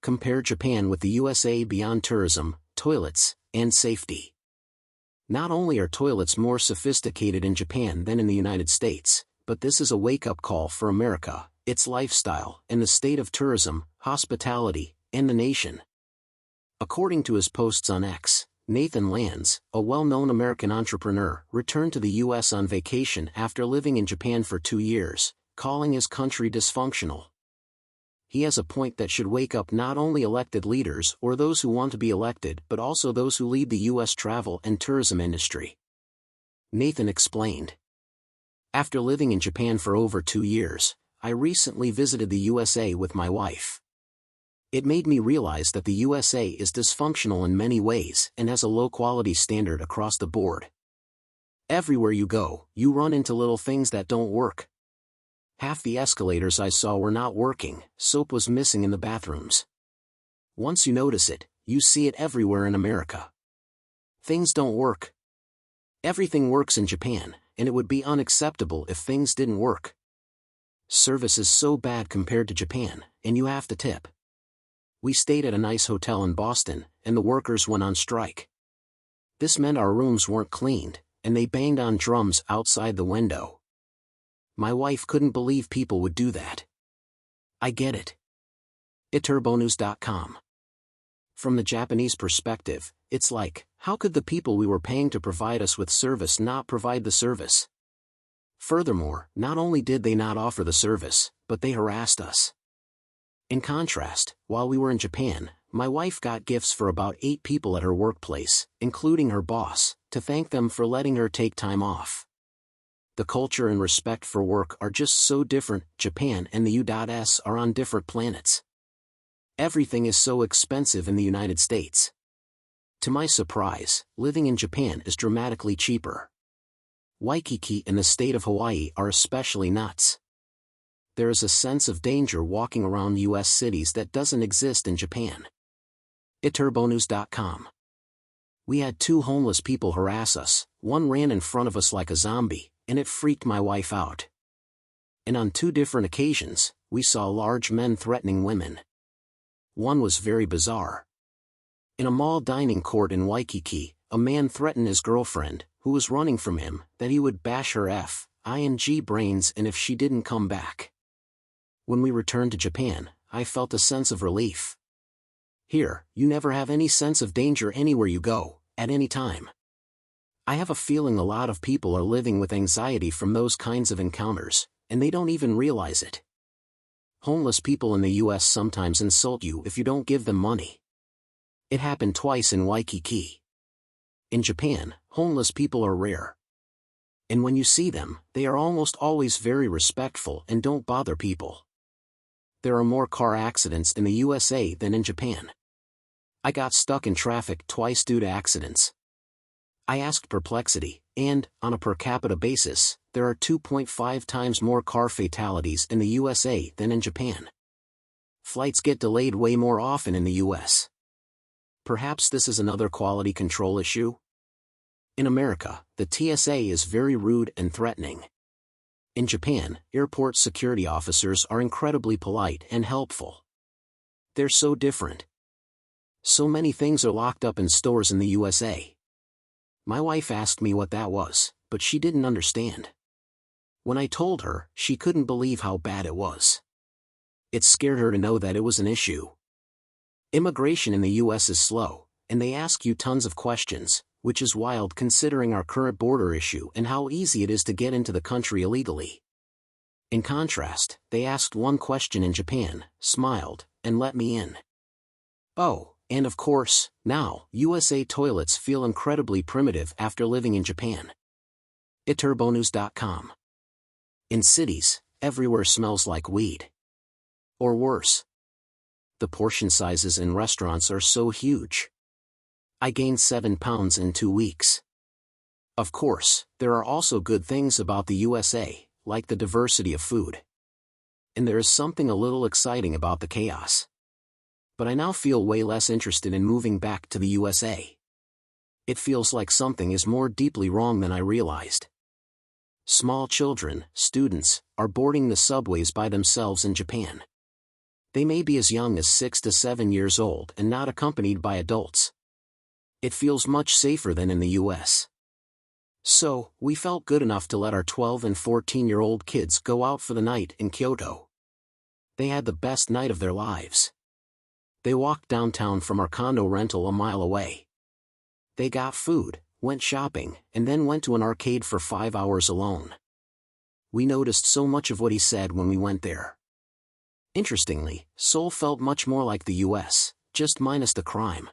Compare Japan with the USA beyond tourism, toilets, and safety. Not only are toilets more sophisticated in Japan than in the United States, but this is a wake-up call for America, its lifestyle, and the state of tourism, hospitality, and the nation. According to his posts on X, Nathan Lands, a well-known American entrepreneur, returned to the U.S. on vacation after living in Japan for 2 years, calling his country dysfunctional. He has a point that should wake up not only elected leaders or those who want to be elected but also those who lead the U.S. travel and tourism industry. Nathan explained. After living in Japan for over 2 years, I recently visited the USA with my wife. It made me realize that the USA is dysfunctional in many ways and has a low-quality standard across the board. Everywhere you go, you run into little things that don't work. Half the escalators I saw were not working, soap was missing in the bathrooms. Once you notice it, you see it everywhere in America. Things don't work. Everything works in Japan, and it would be unacceptable if things didn't work. Service is so bad compared to Japan, and you have to tip. We stayed at a nice hotel in Boston, and the workers went on strike. This meant our rooms weren't cleaned, and they banged on drums outside the window. My wife couldn't believe people would do that. I get it. iturbonews.com. From the Japanese perspective, it's like, how could the people we were paying to provide us with service not provide the service? Furthermore, not only did they not offer the service, but they harassed us. In contrast, while we were in Japan, my wife got gifts for about 8 people at her workplace, including her boss, to thank them for letting her take time off. The culture and respect for work are just so different. Japan and the U.S. are on different planets. Everything is so expensive in the United States. To my surprise, living in Japan is dramatically cheaper. Waikiki and the state of Hawaii are especially nuts. There is a sense of danger walking around U.S. cities that doesn't exist in Japan. iturbonews.com. We had 2 homeless people harass us. One ran in front of us like a zombie, and it freaked my wife out. And on 2 different occasions, we saw large men threatening women. One was very bizarre. In a mall dining court in Waikiki, a man threatened his girlfriend, who was running from him, that he would bash her f***ing brains and if she didn't come back. When we returned to Japan, I felt a sense of relief. Here, you never have any sense of danger anywhere you go, at any time. I have a feeling a lot of people are living with anxiety from those kinds of encounters, and they don't even realize it. Homeless people in the U.S. sometimes insult you if you don't give them money. It happened twice in Waikiki. In Japan, homeless people are rare. And when you see them, they are almost always very respectful and don't bother people. There are more car accidents in the USA than in Japan. I got stuck in traffic twice due to accidents. I asked Perplexity, and, on a per capita basis, there are 2.5 times more car fatalities in the USA than in Japan. Flights get delayed way more often in the US. Perhaps this is another quality control issue? In America, the TSA is very rude and threatening. In Japan, airport security officers are incredibly polite and helpful. They're so different. So many things are locked up in stores in the USA. My wife asked me what that was, but she didn't understand. When I told her, she couldn't believe how bad it was. It scared her to know that it was an issue. Immigration in the US is slow, and they ask you tons of questions, which is wild considering our current border issue and how easy it is to get into the country illegally. In contrast, they asked one question in Japan, smiled, and let me in. Oh, and of course, now, USA toilets feel incredibly primitive after living in Japan. iturbonews.com. In cities, everywhere smells like weed. Or worse. The portion sizes in restaurants are so huge. I gained 7 pounds in 2 weeks. Of course, there are also good things about the USA, like the diversity of food. And there is something a little exciting about the chaos. But I now feel way less interested in moving back to the USA. It feels like something is more deeply wrong than I realized. Small children, students, are boarding the subways by themselves in Japan. They may be as young as 6 to 7 years old and not accompanied by adults. It feels much safer than in the US. So, we felt good enough to let our 12 and 14-year-old kids go out for the night in Kyoto. They had the best night of their lives. They walked downtown from our condo rental a mile away. They got food, went shopping, and then went to an arcade for 5 hours alone. We noticed so much of what he said when we went there. Interestingly, Seoul felt much more like the US, just minus the crime.